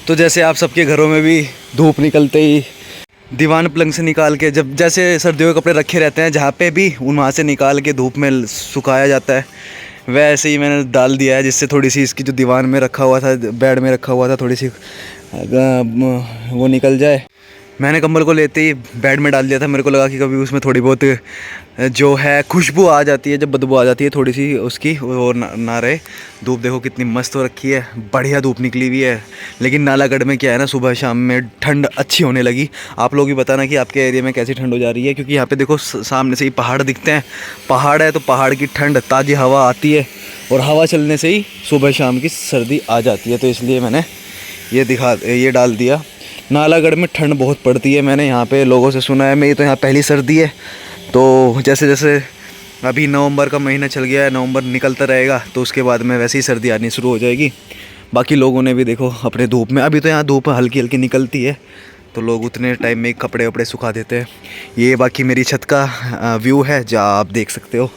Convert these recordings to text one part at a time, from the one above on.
तो जैसे आप सबके घरों में भी धूप निकलते ही दीवान पलंग से निकाल के, जब जैसे सर्दियों के कपड़े रखे रहते हैं जहाँ पे भी, उन वहाँ से निकाल के धूप में सुखाया जाता है, वैसे ही मैंने डाल दिया है, जिससे थोड़ी सी इसकी जो दीवान में रखा हुआ था, बेड में रखा हुआ था, थोड़ी सी वो निकल जाए। मैंने कंबल को लेते ही बेड में डाल दिया था। मेरे को लगा कि कभी उसमें थोड़ी बहुत जो है खुशबू आ जाती है, जब बदबू आ जाती है थोड़ी सी उसकी, वो ना रहे। धूप देखो कितनी मस्त हो रखी है, बढ़िया धूप निकली हुई है। लेकिन नालागढ़ में क्या है ना, सुबह शाम में ठंड अच्छी होने लगी। आप लोग भी बताना कि आपके एरिया में कैसी ठंड हो जा रही है, क्योंकि यहाँ पे देखो सामने से ही पहाड़ दिखते हैं। पहाड़ है तो पहाड़ की ठंड, ताज़ी हवा आती है, और हवा चलने से ही सुबह शाम की सर्दी आ जाती है। तो इसलिए मैंने ये डाल दिया। नालागढ़ में ठंड बहुत पड़ती है, मैंने यहाँ पे लोगों से सुना है। मेरी तो यहाँ पहली सर्दी है, तो जैसे जैसे अभी नवंबर का महीना चल गया है, नवंबर निकलता रहेगा तो उसके बाद में वैसे ही सर्दी आनी शुरू हो जाएगी। बाकी लोगों ने भी देखो अपने धूप में, अभी तो यहाँ धूप हल्की हल्की निकलती है, तो लोग उतने टाइम में कपड़े वपड़े सुखा देते हैं। ये बाकी मेरी छत का व्यू है, जहाँ आप देख सकते हो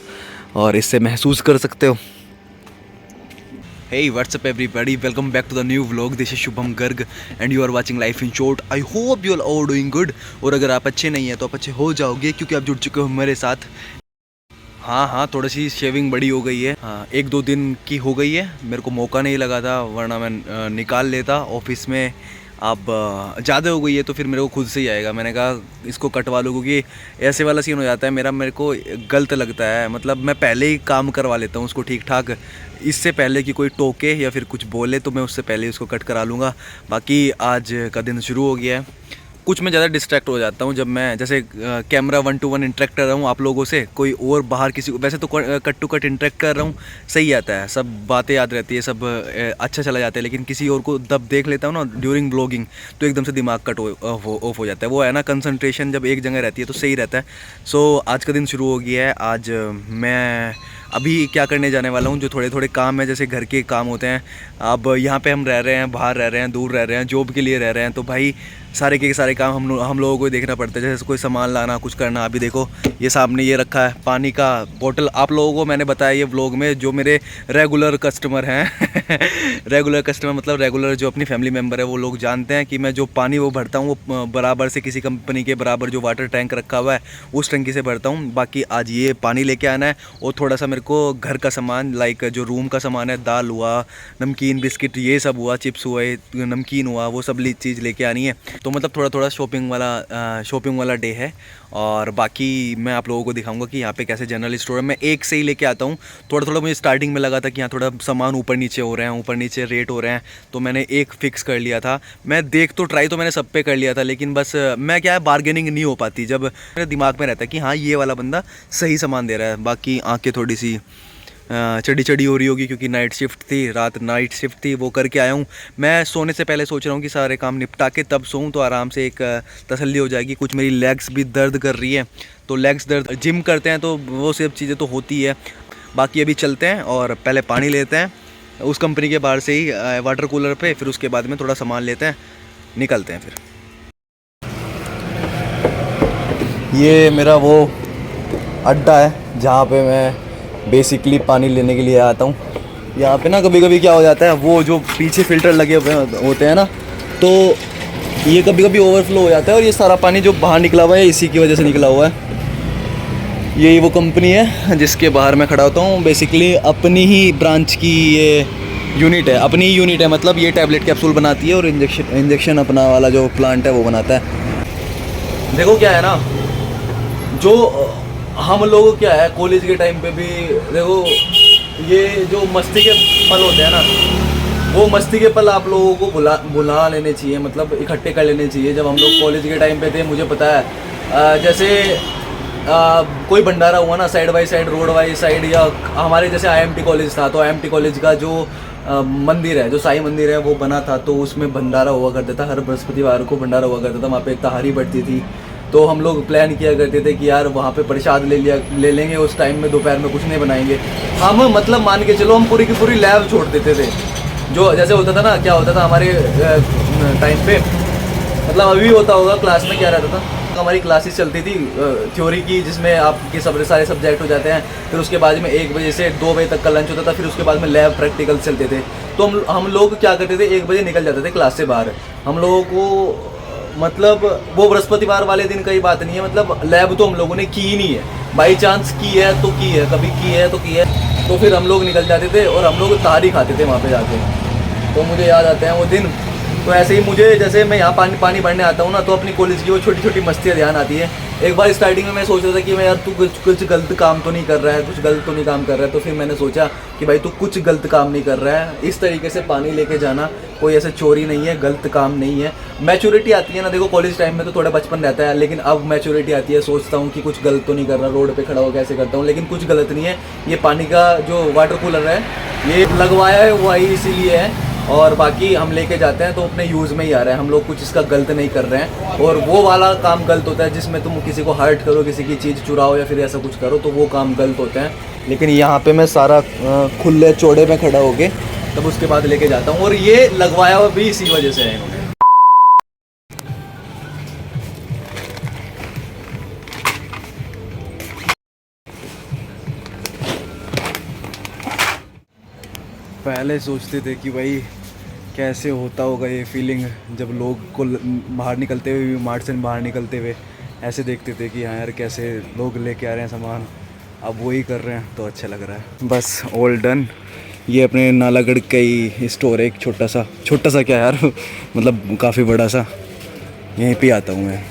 और इससे महसूस कर सकते हो। Hey, what's up everybody? Welcome back to the new vlog. This is Shubham Garg and you are watching Life in Short. I hope you all are doing good. और अगर आप अच्छे नहीं हैं तो आप अच्छे हो जाओगे, क्योंकि आप जुड़ चुके हो मेरे साथ। हाँ, थोड़ी सी शेविंग बड़ी हो गई है। हाँ, 1-2 दिन की हो गई है। मेरे को मौका नहीं लगा था, वरना मैं निकाल लेता ऑफिस में। अब ज़्यादा हो गई है तो फिर मेरे को खुद से ही आएगा। मैंने कहा इसको कटवा लो, क्योंकि ऐसे वाला सीन हो जाता है मेरे को गलत लगता है। मतलब मैं पहले ही काम करवा लेता हूँ उसको ठीक ठाक, इससे पहले कि कोई टोके या फिर कुछ बोले, तो मैं उससे पहले ही उसको कट करा लूँगा। बाकी आज का दिन शुरू हो गया है। कुछ मैं ज़्यादा डिस्ट्रैक्ट हो जाता हूँ जब मैं जैसे कैमरा 1-to-1 इंटरेक्ट कर रहा हूँ आप लोगों से, कोई और बाहर किसी को, वैसे तो कट टू कट इंटरेक्ट कर रहा हूँ, सही आता है, सब बातें याद रहती है, सब अच्छा चला जाता है। लेकिन किसी और को जब देख लेता हूँ ना ड्यूरिंग ब्लॉगिंग, तो एकदम से दिमाग कट ऑफ हो जाता है। वो है ना, कंसंट्रेशन जब एक जगह रहती है तो सही रहता है। सो आज का दिन शुरू हो गया है। आज मैं अभी क्या करने जाने वाला हूँ, जो थोड़े थोड़े काम है, जैसे घर के काम होते हैं। अब यहाँ पे हम रह रहे हैं, बाहर रह रहे हैं, दूर रह रहे हैं, जॉब के लिए रह रहे हैं, तो भाई सारे के सारे काम हम लोगों को ही देखना पड़ता है। जैसे कोई सामान लाना, कुछ करना। अभी देखो ये सामने ये रखा है पानी का बोतल। आप लोगों को मैंने बताया ये व्लॉग में, जो मेरे रेगुलर कस्टमर हैं रेगुलर कस्टमर मतलब रेगुलर जो अपनी फैमिली मेम्बर है, वो लोग जानते हैं कि मैं जो पानी वो भरता हूँ वो बराबर से किसी कंपनी के बराबर जो वाटर टैंक रखा हुआ है उस टंकी से भरता हूँ। बाकी आज ये पानी लेके आना है, और थोड़ा सा मेरे को घर का सामान, लाइक जो रूम का सामान है, दाल हुआ, नमकीन, बिस्किट, ये सब हुआ, चिप्स हुए, नमकीन हुआ, वो सब चीज़ लेके आनी है। तो मतलब थोड़ा थोड़ा शॉपिंग वाला डे है। और बाकी मैं आप लोगों को दिखाऊंगा कि यहाँ पे कैसे जनरल स्टोर है। मैं एक से ही लेके आता हूँ। थोड़ा थोड़ा मुझे स्टार्टिंग में लगा था कि यहाँ थोड़ा सामान ऊपर नीचे हो रहे हैं, ऊपर नीचे रेट हो रहे हैं, तो मैंने एक फ़िक्स कर लिया था। मैं ट्राई तो मैंने सब पे कर लिया था, लेकिन बस मैं क्या है, बार्गेनिंग नहीं हो पाती जब मेरे दिमाग में रहता है कि हाँ ये वाला बंदा सही सामान दे रहा है। बाकी आँखें थोड़ी सी चढ़ी हो रही होगी, क्योंकि नाइट शिफ्ट थी, वो करके आया हूँ। मैं सोने से पहले सोच रहा हूँ कि सारे काम निपटा के तब सोऊं, तो आराम से एक तसल्ली हो जाएगी। कुछ मेरी लेग्स भी दर्द कर रही है, तो लेग्स दर्द, जिम करते हैं तो वो सब चीज़ें तो होती है। बाकी अभी चलते हैं और पहले पानी लेते हैं उस कंपनी के बाहर से ही वाटर कूलर पे, फिर उसके बाद में थोड़ा सामान लेते हैं, निकलते हैं फिर। ये मेरा वो अड्डा है जहाँ पे मैं बेसिकली पानी लेने के लिए आता हूँ। यहाँ पे ना कभी कभी क्या हो जाता है, वो जो पीछे फ़िल्टर लगे हुए होते हैं ना, तो ये कभी कभी ओवरफ्लो हो जाता है, और ये सारा पानी जो बाहर निकला हुआ है इसी की वजह से निकला हुआ है। यही वो कंपनी है जिसके बाहर मैं खड़ा होता हूँ। बेसिकली अपनी ही ब्रांच की ये यूनिट है, अपनी यूनिट है, मतलब ये टैबलेट कैप्सूल बनाती है और इंजेक्शन अपना वाला जो प्लांट है वो बनाता है। देखो क्या है ना, जो हम लोग क्या है कॉलेज के टाइम पे भी देखो, ये जो मस्ती के पल होते हैं ना, वो मस्ती के पल आप लोगों को बुला लेने चाहिए, मतलब इकट्ठे कर लेने चाहिए। जब हम लोग कॉलेज के टाइम पे थे, मुझे पता है जैसे कोई भंडारा हुआ ना, side by side, road by side, या हमारे जैसे आईएमटी कॉलेज था, तो आईएमटी कॉलेज का जो मंदिर है, जो साईं मंदिर है, वो बना था, तो उसमें भंडारा हुआ करता था। हर बृहस्पतिवार को भंडारा हुआ करता था, वहाँ पे एक तहारी बढ़ती थी। तो हम लोग प्लान किया करते थे कि यार वहाँ पे प्रसाद ले लेंगे, उस टाइम में दोपहर में कुछ नहीं बनाएंगे हम, मतलब मान के चलो हम पूरी की पूरी लैब छोड़ देते थे। जो जैसे होता था ना, क्या होता था हमारे टाइम पे, मतलब अभी होता होगा, क्लास में क्या रहता था, हमारी क्लासेस चलती थी थ्योरी की, जिसमें आपके सारे सब्जेक्ट हो जाते हैं। फिर उसके बाद में 1 बजे से 2 बजे तक का लंच होता था। फिर उसके बाद में लैब प्रैक्टिकल चलते थे। तो हम लोग क्या करते थे, 1 बजे निकल जाते थे क्लास से बाहर। हम लोगों को मतलब वो बृहस्पतिवार वाले दिन का ही बात नहीं है, मतलब लैब तो हम लोगों ने की ही नहीं है, बाई चांस की है तो की है, कभी की है तो की है। तो फिर हम लोग निकल जाते थे और हम लोग तारी खाते थे वहाँ पे जाके। तो मुझे याद आते हैं वो दिन। तो ऐसे ही मुझे, जैसे मैं यहाँ पानी भरने आता हूँ ना, तो अपनी कॉलेज की वो छोटी छोटी मस्तियाँ ध्यान आती है। एक बार स्टार्टिंग में मैं सोच रहा था कि मैं यार तू कुछ गलत काम तो नहीं कर रहा है, कुछ गलत तो नहीं काम कर रहा है। तो फिर मैंने सोचा कि भाई तू कुछ गलत काम नहीं कर रहा है, इस तरीके से पानी लेके जाना कोई ऐसे चोरी नहीं है, गलत काम नहीं है। मैच्योरिटी आती है ना, देखो कॉलेज टाइम में तो थोड़ा बचपन रहता है, लेकिन अब मैच्योरिटी आती है, सोचता हूँ कि कुछ गलत तो नहीं कर रहा, रोड पे खड़ा हो कैसे करता हूँ, लेकिन कुछ गलत नहीं है। ये पानी का जो वाटर कूलर है, ये लगवाया है वही इसीलिए है, और बाकी हम लेके जाते हैं तो अपने यूज़ में ही आ रहा है। हम लोग कुछ इसका गलत नहीं कर रहे हैं। और वो वाला काम गलत होता है जिसमें तुम किसी को हर्ट करो, किसी की चीज़ चुराओ या फिर ऐसा कुछ करो, तो वो काम गलत होते हैं। लेकिन यहाँ पे मैं सारा खुले चौड़े में खड़ा होके तब उसके बाद लेके जाता हूँ, और ये लगवाया हुआ भी इसी वजह से है इन्होंने। पहले सोचते थे कि भाई कैसे होता होगा ये फीलिंग, जब लोग को बाहर निकलते हुए, मार्ट से बाहर निकलते हुए ऐसे देखते थे कि हाँ यार कैसे लोग लेके आ रहे हैं सामान, अब वही कर रहे हैं तो अच्छा लग रहा है। बस ऑल डन। ये अपने नालागढ़ का ही स्टोर है, एक छोटा सा क्या यार मतलब काफ़ी बड़ा सा, यहीं पे आता हूँ मैं।